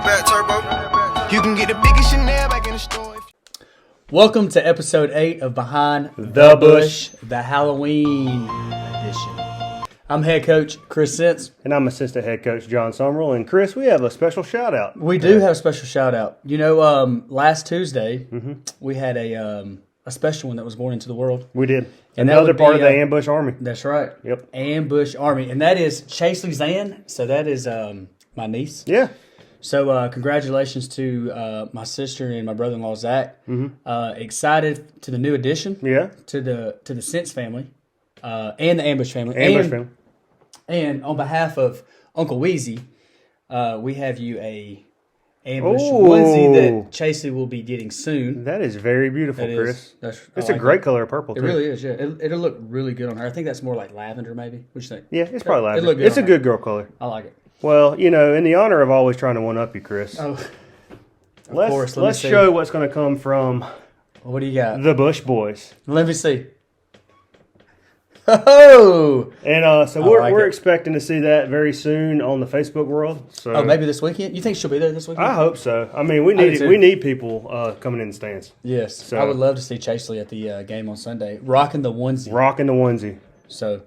that back, turbo. You can get the biggest Chanel back in the store. Welcome to episode 8 of Behind The Bush, the Halloween edition. I'm head coach Chris Sentz. And I'm assistant head coach John Summerall. And Chris, we have a special shout out. We do have a special shout out. You know, last Tuesday we had a special one that was born into the world. We did. And another part of the Ambush Army. That's right. Yep. Ambush Army. And that is Chasely Zan. So that is my niece. Yeah. So congratulations to my sister and my brother-in-law Zach. Excited to the new addition. Yeah. To the Sentz family and the Ambush family. Family. And on behalf of Uncle Weezy, we have you a Ambush onesie that Chasey will be getting soon. That is very beautiful, Chris. It's a great color of purple, too. It really is, yeah. It'll look really good on her. I think that's more like lavender, maybe. What do you think? Yeah, it's probably lavender. It'll look good it's a good girl color. I like it. Well, you know, in the honor of always trying to one-up you, Chris, of course. Let's show what's going to come from what do you got? the Bush Boys. Let me see. Oh! And so we're expecting to see that very soon on the Facebook world. So maybe this weekend? You think she'll be there this weekend? I hope so. I mean, we need people coming in the stands. Yes. So, I would love to see Chasely at the game on Sunday. Rocking the onesie. So,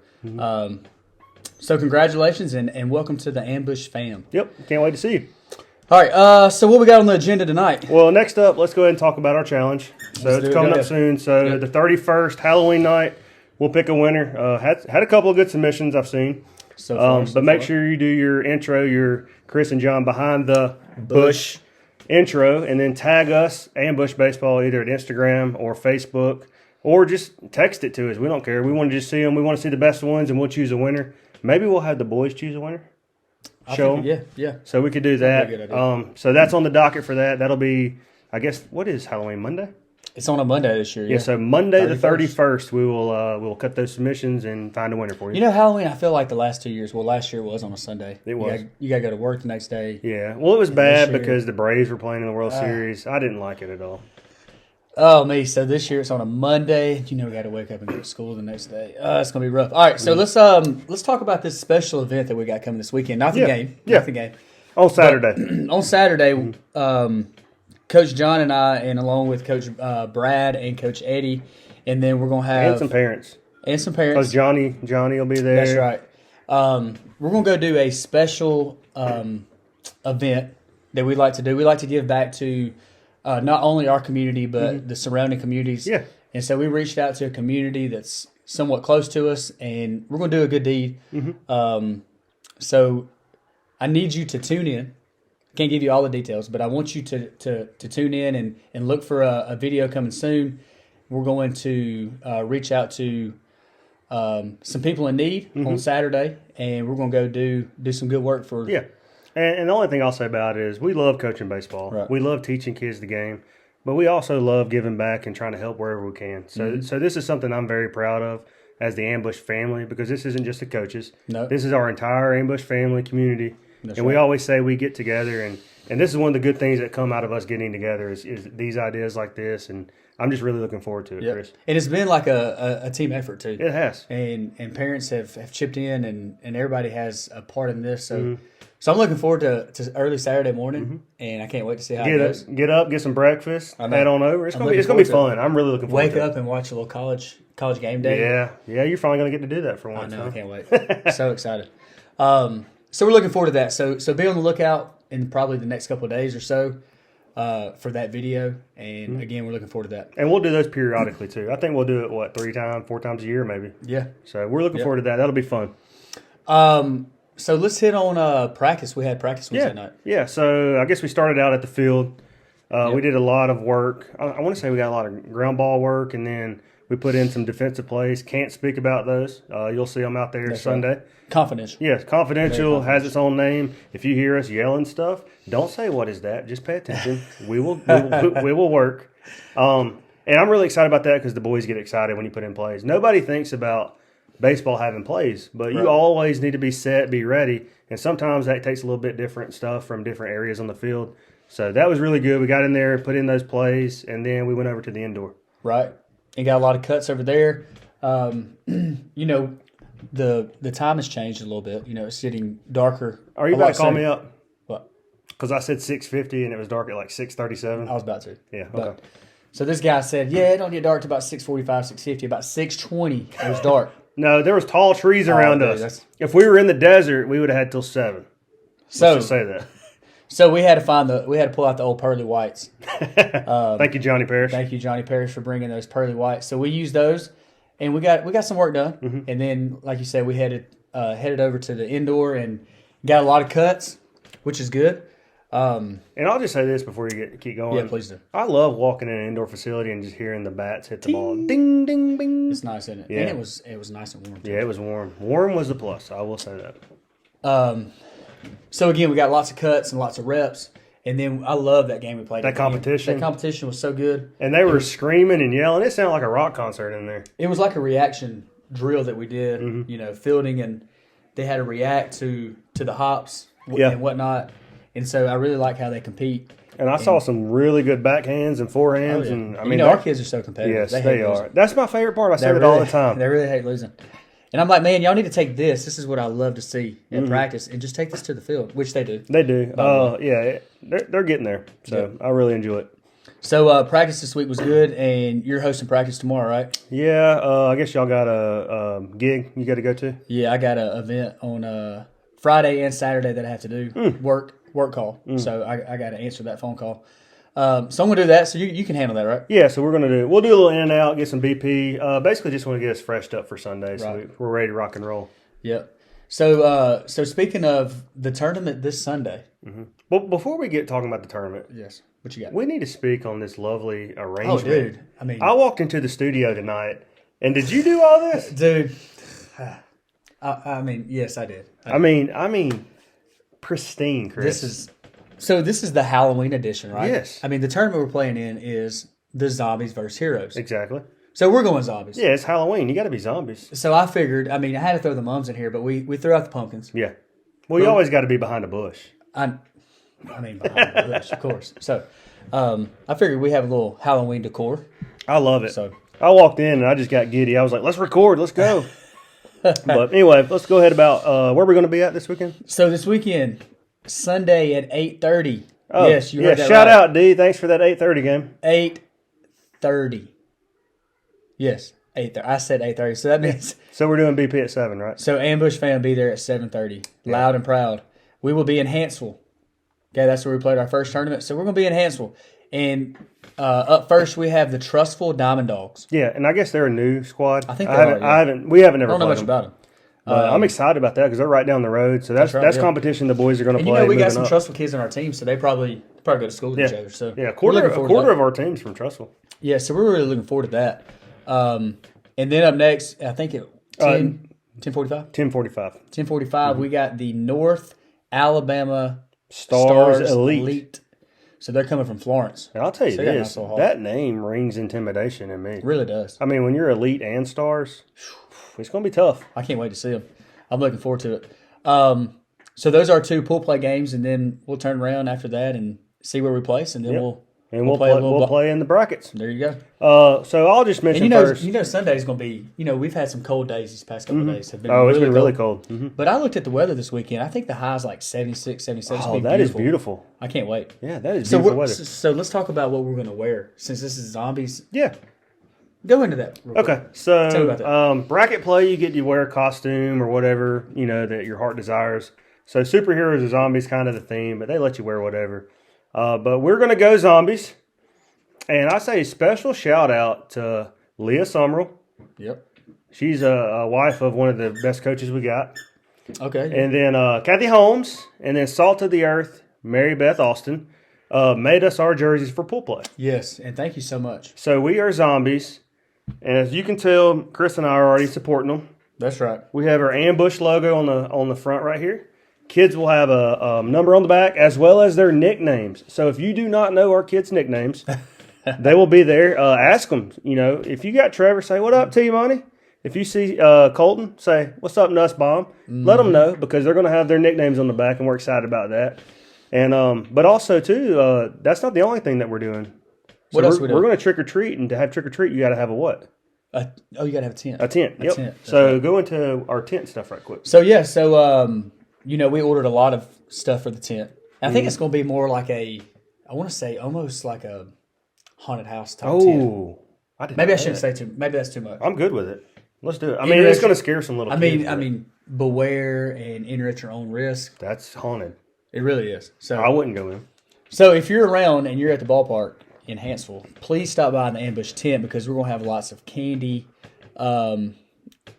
so congratulations and welcome to the Ambush fam. Yep. Can't wait to see you. All right. So what we got on the agenda tonight? Well, next up, let's go ahead and talk about our challenge. So it's coming up soon. So the 31st, Halloween night, we'll pick a winner. Had a couple of good submissions I've seen. But make sure you do your intro, your Chris and John Behind the Bush intro, and then tag us, Ambush Baseball, either at Instagram or Facebook, or just text it to us. We don't care. We want to just see them. We want to see the best ones, and we'll choose a winner. Maybe we'll have the boys choose a winner. Show them. Yeah. So we could do that. That'd be a good idea. So that's on the docket for that. That'll be, I guess, what is Halloween, Monday? It's on a Monday this year. Yeah, so Monday the 31st, we'll cut those submissions and find a winner for you. You know, Halloween, I feel like the last 2 years, last year was on a Sunday. It was. You got to go to work the next day. Yeah. Well, it was bad because the Braves were playing in the World Series. I didn't like it at all. Oh, me. So this year it's on a Monday. You know, we got to wake up and go to school the next day. It's going to be rough. All right, so let's talk about this special event that we got coming this weekend. Not the game. Yeah. Not the game. On Saturday. On Saturday, Coach John and I, and along with Coach Brad and Coach Eddie, and then we're going to have... And some parents. Because Johnny will be there. That's right. We're going to go do a special event that we like to do. We like to give back to not only our community, but the surrounding communities. Yeah. And so we reached out to a community that's somewhat close to us, and we're going to do a good deed. So I need you to tune in. Can't give you all the details, but I want you to tune in and look for a video coming soon. We're going to reach out to some people in need on Saturday, and we're going to go do some good work for. Yeah, and the only thing I'll say about it is we love coaching baseball. Right. We love teaching kids the game, but we also love giving back and trying to help wherever we can. So so this is something I'm very proud of as the Ambush family, because this isn't just the coaches. No. This is our entire Ambush family community. That's and right. we always say we get together, and this is one of the good things that come out of us getting together is these ideas like this, and I'm just really looking forward to it, Chris. And it's been like a team effort too. It has. And parents have chipped in, and everybody has a part in this. So so I'm looking forward to early Saturday morning, and I can't wait to see how it goes. Get up, get some breakfast, head on over. It's gonna be fun. I'm really looking forward to it. Wake up and watch a little college game day. Yeah, you're finally gonna get to do that for once. I know, I can't wait. So excited. So we're looking forward to that. So be on the lookout in probably the next couple of days or so for that video. And again, we're looking forward to that. And we'll do those periodically too. I think we'll do it 4 times a year maybe. Yeah. So we're looking forward to that. That'll be fun. So let's hit on practice. We had practice Wednesday night. Yeah. So I guess we started out at the field. We did a lot of work. I want to say we got a lot of ground ball work, and then we put in some defensive plays. Can't speak about those. You'll see them out there Sunday. Right. Confidential. Yes, confidential, has its own name. If you hear us yelling stuff, don't say what is that. Just pay attention. we will work. And I'm really excited about that because the boys get excited when you put in plays. Nobody thinks about baseball having plays, but you always need to be set, be ready. And sometimes that takes a little bit different stuff from different areas on the field. So that was really good. We got in there, put in those plays, and then we went over to the indoor. Right. And got a lot of cuts over there. You know, the time has changed a little bit. You know, it's getting darker. Are you about to call me up? What? Because I said 6:50 and it was dark at like 6:37. I was about to. Yeah, okay. But, so this guy said, yeah, it don't get dark to about 6:45, 6:50. About 6:20, it was dark. No, there was tall trees around dude, us. If we were in the desert, we would have had till 7. So Let's just say that. So we had to pull out the old pearly whites. Thank you, Johnny Parrish. Thank you, Johnny Parrish, for bringing those pearly whites. So we used those, and we got some work done. Mm-hmm. And then, like you said, we headed over to the indoor and got a lot of cuts, which is good. And I'll just say this before you keep going. Yeah, please do. I love walking in an indoor facility and just hearing the bats hit the ball. Ding, ding, bing. It's nice, isn't it? Yeah. And it was nice and warm, too. Yeah, it was warm. Warm was the plus. I will say that. So, again, we got lots of cuts and lots of reps. And then I love that game we played. That competition. That competition was so good. And they were screaming and yelling. It sounded like a rock concert in there. It was like a reaction drill that we did, fielding, and they had to react to the hops and whatnot. And so I really like how they compete. And I saw some really good backhands and forehands. Oh, yeah. And I mean, our kids are so competitive. Yes, they hate are. losing. That's my favorite part. I say it all the time. They really hate losing. And I'm like, man, y'all need to take this. This is what I love to see in practice, and just take this to the field, which they do. They do. Yeah, they're getting there. So I really enjoy it. So practice this week was good, and you're hosting practice tomorrow, right? Yeah, I guess y'all got a gig you got to go to? Yeah, I got an event on Friday and Saturday that I have to do, work call. So I got to answer that phone call. So I'm going to do that, so you can handle that, right? Yeah, so we'll do a little in and out, get some BP. Basically just want to get us freshed up for Sunday, so we're ready to rock and roll. Yep. So speaking of the tournament this Sunday. But before we get talking about the tournament, yes, what you got? We need to speak on this lovely arrangement. Oh, dude. I walked into the studio tonight, and did you do all this? Dude, I mean, yes, I did. I mean, pristine, Chris. This is the Halloween edition, right? Yes. I mean, the tournament we're playing in is the Zombies versus Heroes. Exactly. So we're going zombies. Yeah, it's Halloween. You got to be zombies. So I figured, I had to throw the mums in here, but we threw out the pumpkins. Yeah. Well, you always got to be behind a bush. Behind the bush, of course. So I figured we have a little Halloween decor. I love it. So I walked in and I just got giddy. I was like, let's record. Let's go. But anyway, let's go ahead about where we're going to be at this weekend. So this weekend, Sunday at 8:30. Oh, yes, you heard that shout right. out, D. Thanks for that 8:30 game. 8:30. Yes, 8:30. I said 8:30, so that means... So we're doing BP at 7, right? So Ambush fan will be there at 7:30, loud and proud. We will be in Hansville. Okay, that's where we played our first tournament. So we're going to be in Hansville. And up first, we have the Trustful Diamond Dogs. Yeah, and I guess they're a new squad. I think they are. Yeah. We haven't ever I don't know played much them. about them. I'm excited about that because they're right down the road. So that's competition the boys are going to play. We got some Trustful kids on our team, so they probably go to school with each other. So a quarter of our team's from Trustful. Yeah, so we're really looking forward to that. And then up next, I think 10:45? 10:45. 10:45, we got the North Alabama Stars Elite. So they're coming from Florence. And I'll tell you this, that name rings intimidation in me. It really does. I mean, when you're Elite and Stars, it's going to be tough. I can't wait to see them. I'm looking forward to it. So those are 2 pool play games, and then we'll turn around after that and see where we place, and then we'll play in the brackets. There you go. So I'll just mention first. Sunday's going to be, we've had some cold days these past couple of days. It's been really cold. Mm-hmm. But I looked at the weather this weekend. I think the high is like 76, 77. Oh, that is beautiful. I can't wait. Yeah, that is beautiful weather. So let's talk about what we're going to wear since this is zombies. Yeah. Go into that. Okay, so bracket play, you get to wear a costume or whatever, that your heart desires. So superheroes or zombies kind of the theme, but they let you wear whatever. But we're going to go zombies. And I say special shout out to Leah Summerall. Yep. She's a wife of one of the best coaches we got. Okay. And then Kathy Holmes, and then Salt of the Earth, Mary Beth Austin, made us our jerseys for pool play. Yes, and thank you so much. So we are zombies. And as you can tell, Chris and I are already supporting them. That's right. We have our Ambush logo on the front right here. Kids will have a number on the back as well as their nicknames. So if you do not know our kids' nicknames, they will be there. Ask them. If you got Trevor, say, "What up, T-Money?" If you see Colton, say, "What's up, Nussbaum?" Let them know because they're going to have their nicknames on the back, and we're excited about that. And but also too, that's not the only thing that we're doing. So what else are we doing? We're going to trick or treat, and to have trick or treat, you got to have a what? You got to have a tent. A tent. Yep. Tent. So right. Go into our tent stuff right quick. So we ordered a lot of stuff for the tent. I think it's going to be more like I want to say almost like a haunted house type tent. Oh, Maybe I shouldn't say too. Maybe that's too much. I'm good with it. Let's do it. I mean, it's going to scare some little kids. I mean, beware and enter at your own risk. That's haunted. It really is. So I wouldn't go in. So if you're around and you're at the ballpark in Hanceville, please stop by in the ambush tent because we're going to have lots of candy. I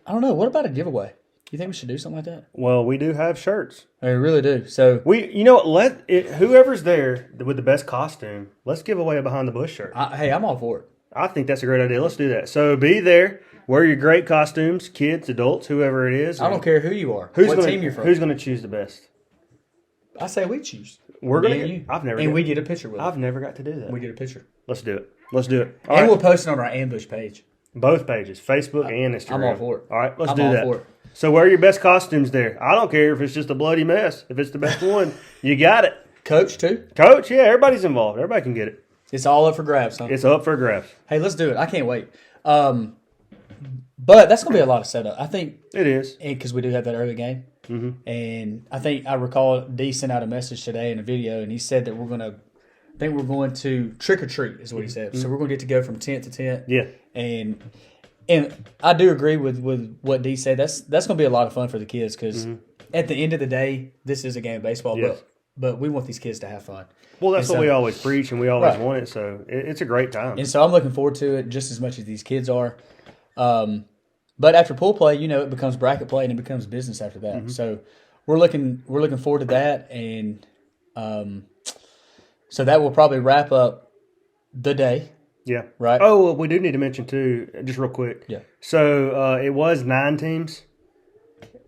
don't know. What about a giveaway? You think we should do something like that? Well, we do have shirts. We really do. So whoever's there with the best costume, let's give away a behind the bush shirt. Hey, I'm all for it. I think that's a great idea. Let's do that. So be there. Wear your great costumes, kids, adults, whoever it is. I don't care who you are. What team you're from. Who's going to choose the best? I say we choose. We're going to. We get a picture with it. I've never got to do that. We get a picture. Let's do it. All and right. We'll post it on our ambush page. Both pages, Facebook and Instagram. I'm all for it. All right, let's I'm do all that. for it. So wear your best costumes there. I don't care if it's just a bloody mess. If it's the best one, you got it. Coach, too? Coach, yeah, everybody's involved. Everybody can get it. It's all up for grabs, huh? It's up for grabs. Hey, let's do it. I can't wait. But that's going to be a lot of setup. I think it is. Because we do have that early game. Mm-hmm. And I recall D sent out a message today in a video, and he said that we're going to trick or treat, is what he said. Mm-hmm. So we're going to get to go from tent to tent. Yeah. And I do agree with what D said. That's going to be a lot of fun for the kids because at the end of the day, this is a game of baseball. Yes. But we want these kids to have fun. Well, that's what we always preach, and we always want it. So it's a great time. And so I'm looking forward to it just as much as these kids are. But after pool play, it becomes bracket play and it becomes business after that. Mm-hmm. So we're looking forward to that, and so that will probably wrap up the day. Yeah. Right. Oh, well, we do need to mention too, just real quick. Yeah. So it was 9 teams,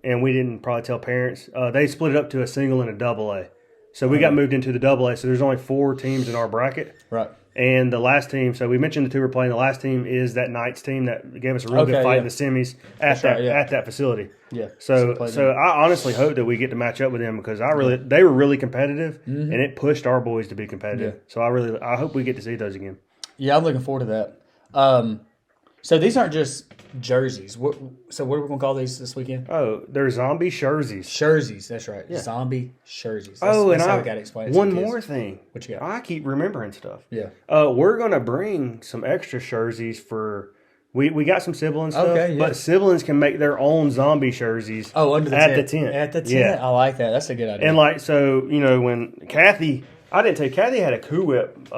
and we didn't probably tell parents. They split it up to a single and a double A. So we got moved into the double A. So there's only 4 teams in our bracket. Right. And the last team, so we mentioned the 2 we're playing. The last team is that Knights team that gave us a real good fight in the semis at that facility. Yeah. So I honestly hope that we get to match up with them because they were really competitive, and it pushed our boys to be competitive. Yeah. So I hope we get to see those again. Yeah, I'm looking forward to that. So these aren't just jerseys. So what are we going to call these this weekend? Oh, they're zombie jerseys. Jerseys, that's right. Yeah. Zombie jerseys. That's how we got to explain it. One more thing. What you got? I keep remembering stuff. Yeah. We're going to bring some extra jerseys for – we got some siblings stuff, but siblings can make their own zombie jerseys under the tent. At the tent. Yeah. I like that. That's a good idea. And when Kathy – I didn't tell you, Kathy had a Cool Whip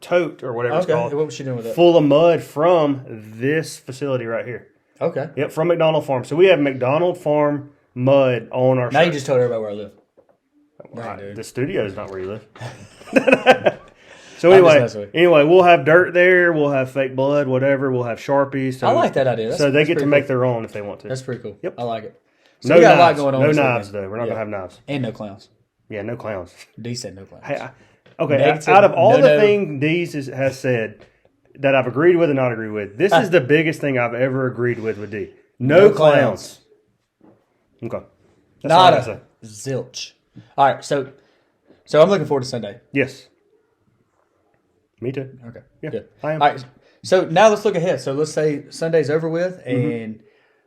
tote or whatever it's called. What was she doing with it? Full of mud from this facility right here. Okay. Yep, from McDonald Farm. So we have McDonald Farm mud on our Now shirt. You just told everybody where I live. Right. The studio is not where you live. So anyway, we'll have dirt there. We'll have fake blood, whatever. We'll have Sharpies. So, I like that idea. So they get to make their own if they want to. That's pretty cool. Yep. I like it. So we got a lot going on. No knives, though. We're not going to have knives. And no clowns. Yeah, no clowns. D said no clowns. Hey, out of all the things Dees has said that I've agreed with and not agreed with, this is the biggest thing I've ever agreed with D. No clowns. Okay. That's Nada. Zilch. All right, so I'm looking forward to Sunday. Yes. Me too. Okay. Yeah, good. I am. All right, so now let's look ahead. So let's say Sunday's over with, and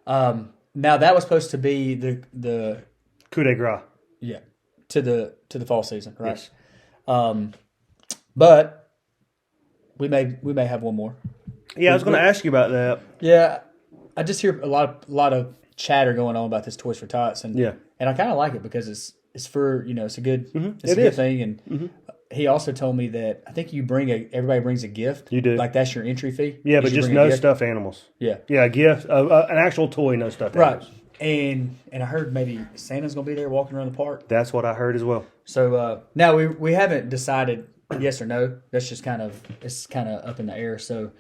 now that was supposed to be the coup de grace. Yeah, to the fall season, right? Yes. But we may have one more. Yeah, I was going to ask you about that. Yeah, I just hear a lot of chatter going on about this Toys for Tots, and I kind of like it because it's for it's a good good thing, and he also told me that I think everybody brings a gift. You do, like that's your entry fee. Yeah, but just no stuffed animals. Yeah, a gift, an actual toy, no stuffed animals. Right. And I heard maybe Santa's going to be there walking around the park. That's what I heard as well. So now we haven't decided yes or no. That's just kind of up in the air. So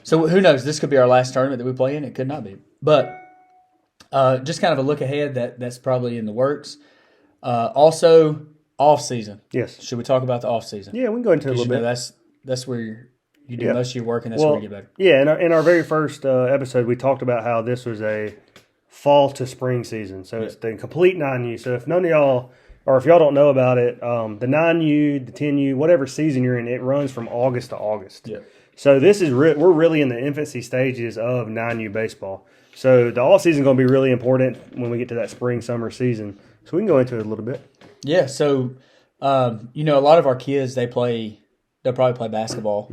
who knows? This could be our last tournament that we play in. It could not be. But just kind of a look ahead that's probably in the works. Also, off season. Yes. Should we talk about the off season? Yeah, we can go into it a little bit. That's where you do most of your work, and that's where you get better. Yeah, in our very first episode, we talked about how this was a fall to spring season. So it's the complete 9U. So if none of y'all, or if y'all don't know about it, the 9U, the 10U, whatever season you're in, it runs from August to August. Yeah. So this is we're really in the infancy stages of 9U baseball. So the all season is going to be really important when we get to that spring summer season. So we can go into it a little bit. Yeah. So You know, a lot of our kids, they'll probably play basketball,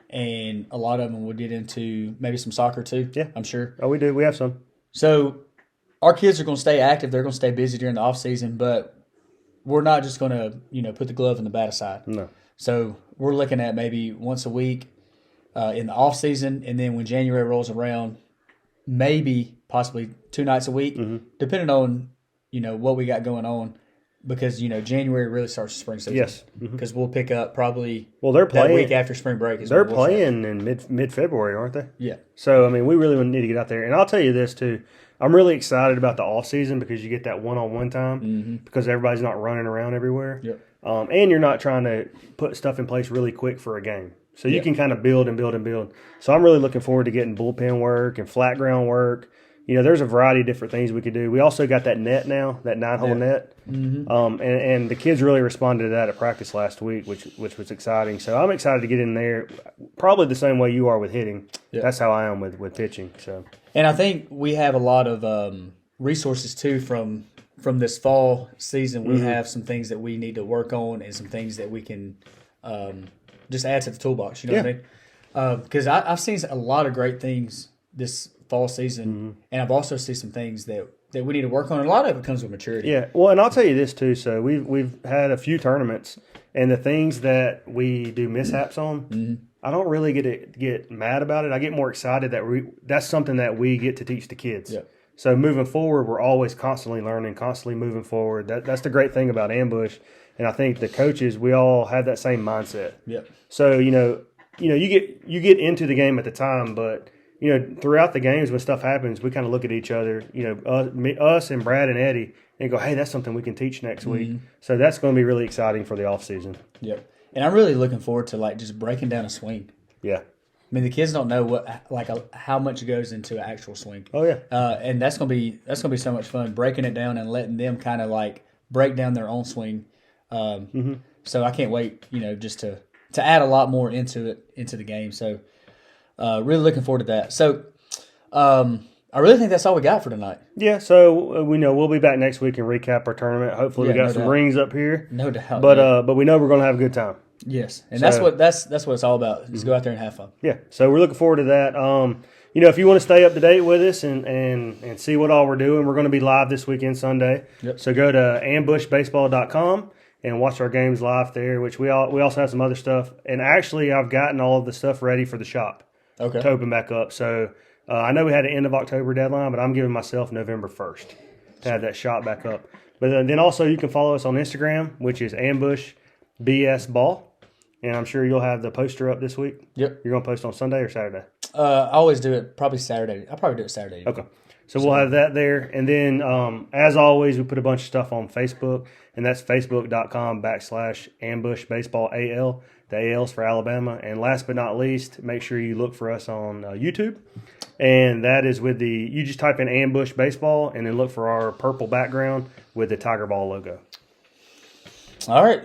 and a lot of them would get into maybe some soccer too. Yeah. I'm sure. Oh, we do. We have some. So our kids are going to stay active. They're going to stay busy during the off season, but we're not just going to, you know, put the glove and the bat aside. No. So we're looking at maybe once a week in the off season, and then when January rolls around, maybe possibly 2 nights a week, depending on, you know, what we got going on. Because, you know, January really starts the spring season. Yes. Because we'll pick up probably they're playing, that week after spring break. They're playing in mid-February, aren't they? Yeah. So, I mean, we really need to get out there. And I'll tell you this, too. I'm really excited about the off-season because you get that one-on-one time because everybody's not running around everywhere. Yep. And you're not trying to put stuff in place really quick for a game. So you can kind of build and build and build. So I'm really looking forward to getting bullpen work and flat ground work. You know, there's a variety of different things we could do. We also got that net now, that 9-hole net. And the kids really responded to that at practice last week, which was exciting. So I'm excited to get in there, probably the same way you are with hitting. Yeah. That's how I am with pitching. So, and I think we have a lot of resources, too, from this fall season. We have some things that we need to work on and some things that we can just add to the toolbox. You know what I mean? Because I've seen a lot of great things this fall season, and I've also seen some things that we need to work on. And a lot of it comes with maturity. Yeah, well, and I'll tell you this too. So we've had a few tournaments, and the things that we do mishaps on, I don't really get mad about it. I get more excited that that's something that we get to teach the kids. Yeah. So moving forward, we're always constantly learning, constantly moving forward. That's the great thing about Ambush, and I think the coaches, we all have that same mindset. Yeah. So you get into the game at the time, but you know, throughout the games when stuff happens, we kind of look at each other, you know, us and Brad and Eddie, and go, hey, that's something we can teach next week. So that's going to be really exciting for the off season. Yep. And I'm really looking forward to like just breaking down a swing. Yeah. I mean, the kids don't know how much goes into an actual swing. Oh yeah. And that's gonna be so much fun breaking it down and letting them kind of like break down their own swing. So I can't wait, you know, just to add a lot more into the game. So. Really looking forward to that. So, I really think that's all we got for tonight. Yeah, so we know we'll be back next week and recap our tournament. Hopefully, we got some rings up here. No doubt. But we know we're going to have a good time. Yes, and that's what it's all about. Just go out there and have fun. Yeah, so we're looking forward to that. You know, if you want to stay up to date with us and see what all we're doing, we're going to be live this weekend Sunday. Yep. So go to ambushbaseball.com and watch our games live there. Which we also have some other stuff. And actually, I've gotten all of the stuff ready for the shop. Okay. To open back up. So I know we had an end of October deadline, but I'm giving myself November 1st to have that shop back up. But then also you can follow us on Instagram, which is Ambush BS Ball. And I'm sure you'll have the poster up this week. Yep. You're going to post on Sunday or Saturday? I always do it probably Saturday. I'll probably do it Saturday. Okay. So we'll have that there. And then, as always, we put a bunch of stuff on Facebook, and that's facebook.com/ambushbaseball.al. The AL's for Alabama. And last but not least, make sure you look for us on YouTube. And that is you just type in Ambush Baseball and then look for our purple background with the Tiger Ball logo. All right.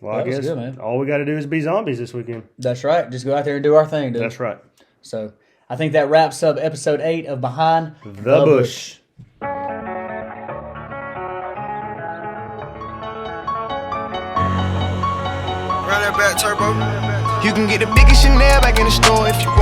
Well, I guess good, man. All we got to do is be zombies this weekend. That's right. Just go out there and do our thing, dude. That's right. So I think that wraps up episode 8 of Behind the Bush. Run that back turbo. You can get the biggest Chanel back in the store if you want.